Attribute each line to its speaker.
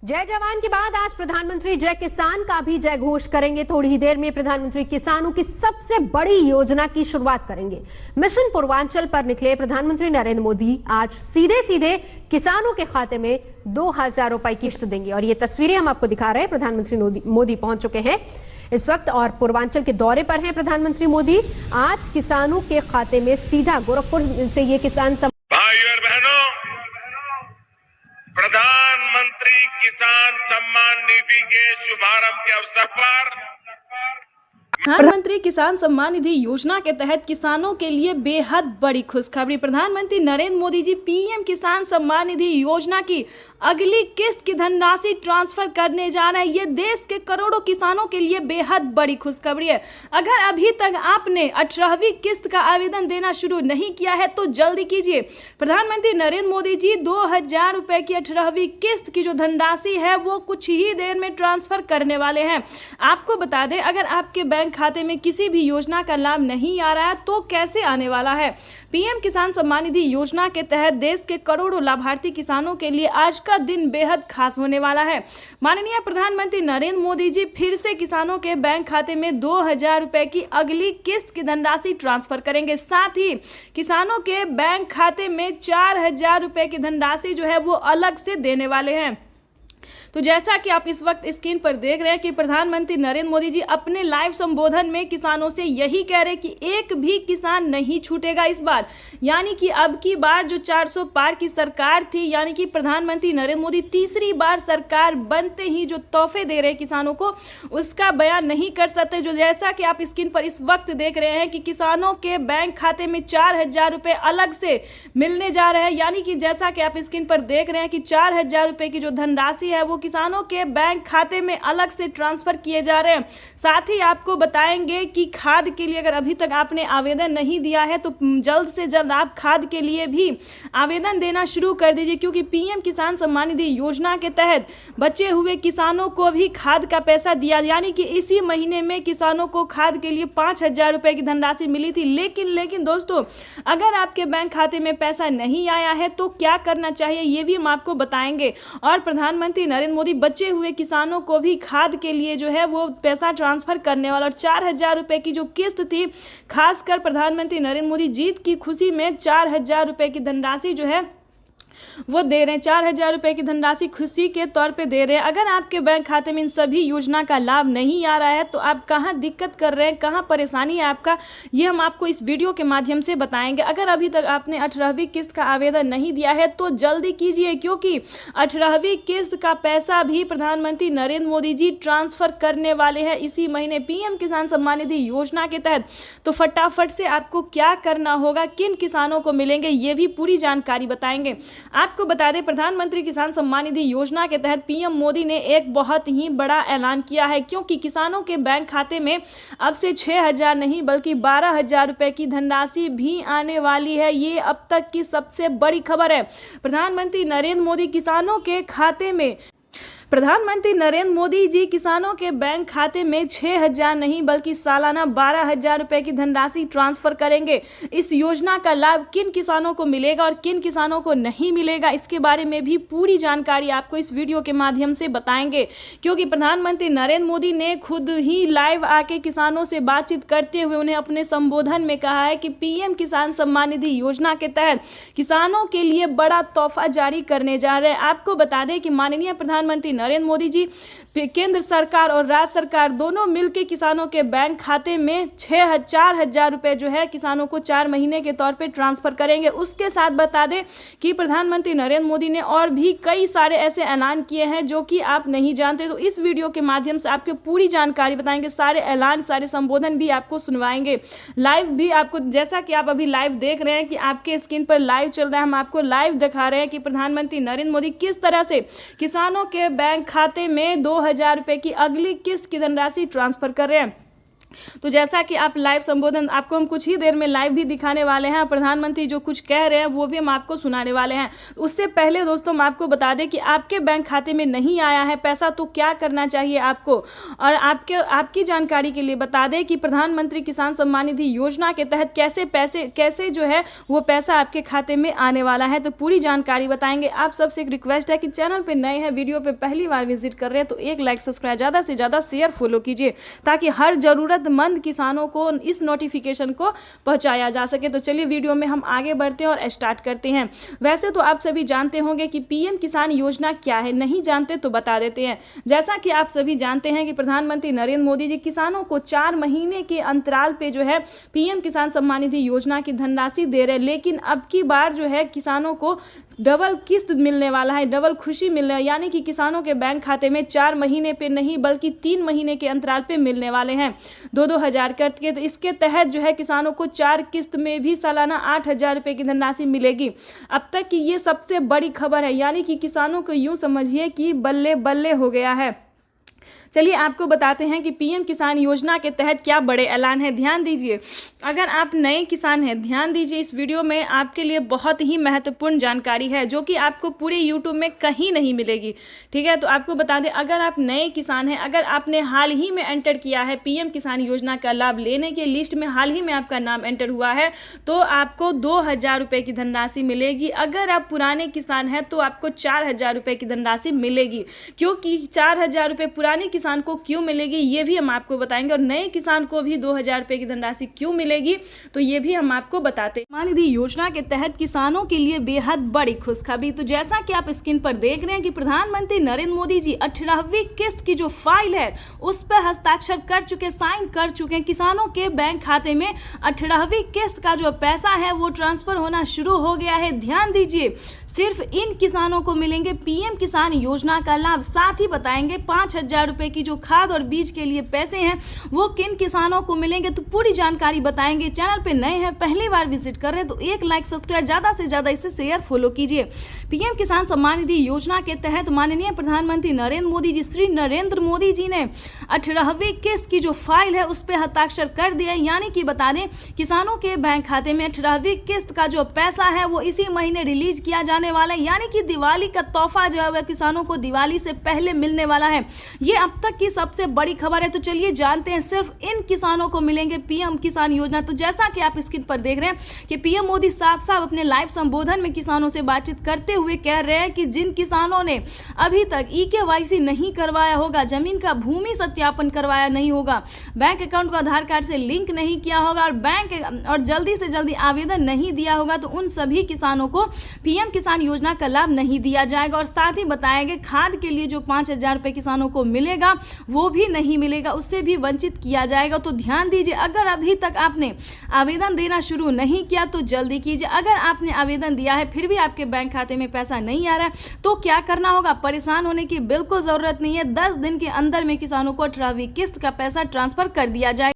Speaker 1: जय जवान के बाद आज प्रधानमंत्री जय किसान का भी जय घोष करेंगे। थोड़ी ही देर में प्रधानमंत्री किसानों की सबसे बड़ी योजना की शुरुआत करेंगे। मिशन पूर्वांचल पर निकले प्रधानमंत्री नरेंद्र मोदी आज सीधे सीधे किसानों के खाते में 2,000 रुपए की किश्त देंगे और ये तस्वीरें हम आपको दिखा रहे हैं। प्रधानमंत्री मोदी पहुंच चुके हैं इस वक्त और पूर्वांचल के दौरे पर हैं प्रधानमंत्री मोदी। आज किसानों के खाते में सीधा गोरखपुर से ये किसान
Speaker 2: भाइयों और बहनों, प्रधानमंत्री किसान सम्मान निधि के शुभारंभ के अवसर पर
Speaker 3: प्रधानमंत्री किसान सम्मान निधि योजना के तहत किसानों के लिए बेहद बड़ी खुशखबरी। प्रधानमंत्री नरेंद्र मोदी जी पीएम किसान सम्मान निधि योजना की अगली किस्त की धनराशि ट्रांसफर करने जा रहे हैं। ये देश के करोड़ों किसानों के लिए बेहद बड़ी खुशखबरी है। अगर अभी तक आपने 18वीं किस्त का आवेदन देना शुरू नहीं किया है तो जल्दी कीजिए। प्रधानमंत्री नरेंद्र मोदी जी 2,000 रुपए की 18वीं किस्त की जो धनराशि है वो कुछ ही देर में ट्रांसफर करने वाले हैं। आपको बता दें, अगर आपके बैंक खाते में किसी भी योजना का लाभ नहीं आ रहा है तो कैसे आने वाला है। पीएम किसान सम्मान निधि योजना के तहत देश के करोड़ों लाभार्थी किसानों के लिए आज का दिन बेहद खास होने वाला है। माननीय प्रधानमंत्री नरेंद्र मोदी जी फिर से किसानों के बैंक खाते में 2,000 रुपए की अगली किस्त की धनराशि ट्रांसफर करेंगे। साथ ही किसानों के बैंक खाते में 4,000 रुपए की धनराशि जो है वो अलग से देने वाले हैं। तो जैसा कि आप इस वक्त स्क्रीन पर देख रहे हैं कि प्रधानमंत्री नरेंद्र मोदी जी अपने लाइव संबोधन में किसानों से यही कह रहे हैं कि एक भी किसान नहीं छूटेगा इस बार। यानी कि अब की बार जो 400 पार की सरकार थी, यानी कि प्रधानमंत्री नरेंद्र मोदी तीसरी बार सरकार बनते ही जो तोहफे दे रहे हैं किसानों को, उसका बयान नहीं कर सकते। जो जैसा कि आप स्क्रीन पर इस वक्त देख रहे हैं कि किसानों के बैंक खाते में 4,000 रुपए अलग से मिलने जा रहे हैं। यानी कि जैसा कि आप स्क्रीन पर देख रहे हैं कि 4,000 रुपए की जो धनराशि है वो किसानों के बैंक खाते में अलग से ट्रांसफर किए जा रहे हैं। साथ ही आपको बताएंगे कि खाद के लिए अगर अभी तक आपने आवेदन नहीं दिया है तो जल्द से जल्द आप खाद के लिए भी आवेदन देना शुरू कर दीजिए, क्योंकि पीएम किसान सम्मान निधि योजना के तहत बचे हुए किसानों को भी खाद का पैसा दिया। यानी कि इसी महीने में किसानों को खाद के लिए 5,000 रुपए की धनराशि मिली थी। लेकिन दोस्तों, अगर आपके बैंक खाते में पैसा नहीं आया है तो क्या करना चाहिए ये भी हम आपको बताएंगे। और प्रधानमंत्री नरेंद्र मोदी बचे हुए किसानों को भी खाद के लिए जो है वो पैसा ट्रांसफर करने वाला। और 4,000 रुपए की जो किस्त थी, खासकर प्रधानमंत्री नरेंद्र मोदी जीत की खुशी में 4,000 रुपए की धनराशि जो है वो दे रहे हैं। 4,000 रुपए की धनराशि खुशी के तौर पे दे रहे हैं। अगर आपके बैंक खाते में इन सभी योजना का लाभ नहीं आ रहा है तो आप कहां दिक्कत कर रहे हैं, कहां परेशानी है आपका, ये हम आपको इस वीडियो के माध्यम से बताएंगे। अगर अभी तक आपने 18वीं किस्त का आवेदन नहीं दिया है तो जल्दी कीजिए, क्योंकि 18वीं किस्त का पैसा भी प्रधानमंत्री नरेंद्र मोदी जी ट्रांसफर करने वाले हैं इसी महीने पीएम किसान सम्मान निधि योजना के तहत। तो फटाफट से आपको क्या करना होगा, किन किसानों को मिलेंगे, ये भी पूरी जानकारी बताएंगे। आपको बता दें, प्रधानमंत्री किसान सम्मान निधि योजना के तहत पीएम मोदी ने एक बहुत ही बड़ा ऐलान किया है, क्योंकि किसानों के बैंक खाते में अब से 6,000 नहीं बल्कि 12,000 रुपए की धनराशि भी आने वाली है। ये अब तक की सबसे बड़ी खबर है। प्रधानमंत्री नरेंद्र मोदी किसानों के बैंक खाते में 6,000 नहीं बल्कि सालाना 12,000 रुपए की धनराशि ट्रांसफर करेंगे। इस योजना का लाभ किन किसानों को मिलेगा और किन किसानों को नहीं मिलेगा, इसके बारे में भी पूरी जानकारी आपको इस वीडियो के माध्यम से बताएंगे, क्योंकि प्रधानमंत्री नरेंद्र मोदी ने खुद ही लाइव आके किसानों से बातचीत करते हुए उन्हें अपने संबोधन में कहा है कि पीएम किसान सम्मान निधि योजना के तहत किसानों के लिए बड़ा तोहफा जारी करने जा रहे हैं। आपको बता दें कि माननीय प्रधानमंत्री नरेंद्र मोदी जी केंद्र सरकार और राज्य सरकार दोनों मिलकर किसानों के बैंक खाते में 4,000 रुपए जो है किसानों को 4 महीने के तौर पे ट्रांसफर करेंगे। उसके साथ बता दें कि प्रधानमंत्री नरेंद्र मोदी ने और भी कई सारे ऐसे ऐलान किए हैं जो कि आप नहीं जानते। तो इस वीडियो के माध्यम से आपको पूरी जानकारी बताएंगे, सारे ऐलान, सारे संबोधन भी आपको सुनवाएंगे। लाइव भी आपको, जैसा कि आप अभी लाइव देख रहे हैं कि आपके स्क्रीन पर लाइव चल रहा है, हम आपको लाइव दिखा रहे हैं कि प्रधानमंत्री नरेंद्र मोदी किस तरह से किसानों के बैंक खाते में 2,000 रुपए की अगली किस्त की धनराशि ट्रांसफर कर रहे हैं। तो जैसा कि आप लाइव संबोधन आपको हम कुछ ही देर में लाइव भी दिखाने वाले हैं, प्रधानमंत्री जो कुछ कह रहे हैं वो भी हम आपको सुनाने वाले हैं। उससे पहले दोस्तों हम आपको बता दें कि आपके बैंक खाते में नहीं आया है पैसा तो क्या करना चाहिए आपको, और आपकी जानकारी के लिए बता दें कि प्रधानमंत्री किसान सम्मान निधि योजना के तहत कैसे जो है वो पैसा आपके खाते में आने वाला है, तो पूरी जानकारी बताएंगे। आप सबसे एक रिक्वेस्ट है कि चैनल पर नए हैं, वीडियो पर पहली बार विजिट कर रहे हैं तो एक लाइक सब्सक्राइब, ज़्यादा से ज़्यादा शेयर फॉलो कीजिए ताकि हर जरूरतमंद किसानों को इस नोटिफिकेशन को पहुंचाया जा सके। तो चलिए वीडियो में हम आगे बढ़ते हैं और स्टार्ट करते हैं। वैसे तो आप सभी जानते होंगे कि पीएम किसान योजना क्या है, नहीं जानते तो बता देते हैं। जैसा कि आप सभी जानते हैं कि प्रधानमंत्री नरेंद्र मोदी जी किसानों को 4 महीने के अंतराल पे जो है पीएम किसान सम्मान निधि योजना की धनराशि दे रहे हैं, लेकिन अब की बार जो है किसानों को डबल किस्त मिलने वाला है, डबल खुशी मिलने, यानी कि किसानों के बैंक खाते में 4 महीने पे नहीं बल्कि 3 महीने के अंतराल पे मिलने वाले हैं 2-2 हज़ार करके। तो इसके तहत जो है किसानों को 4 किस्त में भी सालाना 8,000 रुपये की धनराशि मिलेगी। अब तक की ये सबसे बड़ी खबर है, यानी कि किसानों को यूँ समझिए कि बल्ले बल्ले हो गया है। चलिए आपको बताते हैं कि पीएम किसान योजना के तहत क्या बड़े ऐलान है। ध्यान दीजिए, अगर आप नए किसान हैं ध्यान दीजिए, इस वीडियो में आपके लिए बहुत ही महत्वपूर्ण जानकारी है जो कि आपको पूरे यूट्यूब में कहीं नहीं मिलेगी, ठीक है। तो आपको बता दें, अगर आप नए किसान हैं, अगर आपने हाल ही में एंटर किया है पीएम किसान योजना का लाभ लेने के लिस्ट में हाल ही में आपका नाम एंटर हुआ है तो आपको 2,000 रुपये की धनराशि मिलेगी। अगर आप पुराने किसान हैं तो आपको 4,000 रुपये की धनराशि मिलेगी। क्योंकि 4,000 रुपये पुराने किसान को क्यों मिलेगी ये भी हम आपको बताएंगे, और नए किसान को भी 2,000 रुपये की धनराशि क्यों मिलेगी तो ये भी हम आपको बताते हैं। सम्मान निधि योजना के तहत किसानों के लिए बेहद बड़ी खुशखबरी। तो जैसा कि आप स्क्रीन पर देख रहे हैं कि प्रधानमंत्री नरेंद्र मोदी जी 18वीं किस्त की जो फाइल है उस पर हस्ताक्षर कर चुके, साइन कर चुके हैं। किसानों के बैंक खाते में 18वीं किस्त का जो पैसा है वो ट्रांसफर होना शुरू हो गया है। ध्यान दीजिए, सिर्फ इन किसानों को मिलेंगे पीएम किसान योजना का लाभ। साथ ही बताएंगे 5,000 रुपए की जो खाद और बीज के लिए पैसे हैं वो किन किसानों को मिलेंगे, तो पूरी जानकारी बताएंगे। चैनल पे नए हैं, पहली बार विजिट कर रहे हैं तो एक लाइक सब्सक्राइब, ज्यादा से ज्यादा इसे शेयर फॉलो कीजिए। पीएम किसान सम्मान निधि योजना के तहत माननीय प्रधानमंत्री नरेंद्र मोदी जी, श्री नरेंद्र मोदी जी ने 18वीं किस्त की जो फाइल है उस पर हस्ताक्षर कर दिया। यानी कि बता दें किसानों के बैंक खाते में 18वीं किस्त का जो पैसा है वो इसी महीने रिलीज किया जाने वाला है। यानी कि दिवाली का तोहफा जो है वह किसानों को दिवाली से पहले मिलने वाला है। ये अब तक की सबसे बड़ी खबर है। तो चलिए जानते हैं, सिर्फ इन किसानों को मिलेंगे पीएम किसान योजना। तो जैसा कि आप स्क्रीन पर देख रहे हैं कि पीएम मोदी साफ साफ अपने लाइव संबोधन में किसानों से बातचीत करते हुए कह रहे हैं कि जिन किसानों ने अभी तक EKYC नहीं करवाया होगा, जमीन का भूमि सत्यापन करवाया नहीं होगा, बैंक अकाउंट को आधार कार्ड से लिंक नहीं किया होगा और जल्दी से जल्दी आवेदन नहीं दिया होगा, तो उन सभी किसानों को पीएम किसान योजना का लाभ नहीं दिया जाएगा। और साथ ही बताएंगे खाद के लिए जो 5,000 रुपये किसानों को मिलेगा वो भी नहीं मिलेगा, उससे भी वंचित किया जाएगा। तो ध्यान दीजिए, अगर अभी तक आपने आवेदन देना शुरू नहीं किया तो जल्दी कीजिए। अगर आपने आवेदन दिया है फिर भी आपके बैंक खाते में पैसा नहीं आ रहा है तो क्या करना होगा, परेशान होने की बिल्कुल जरूरत नहीं है। 10 दिन के अंदर में किसानों को 18वीं किस्त का पैसा ट्रांसफर कर दिया जाए।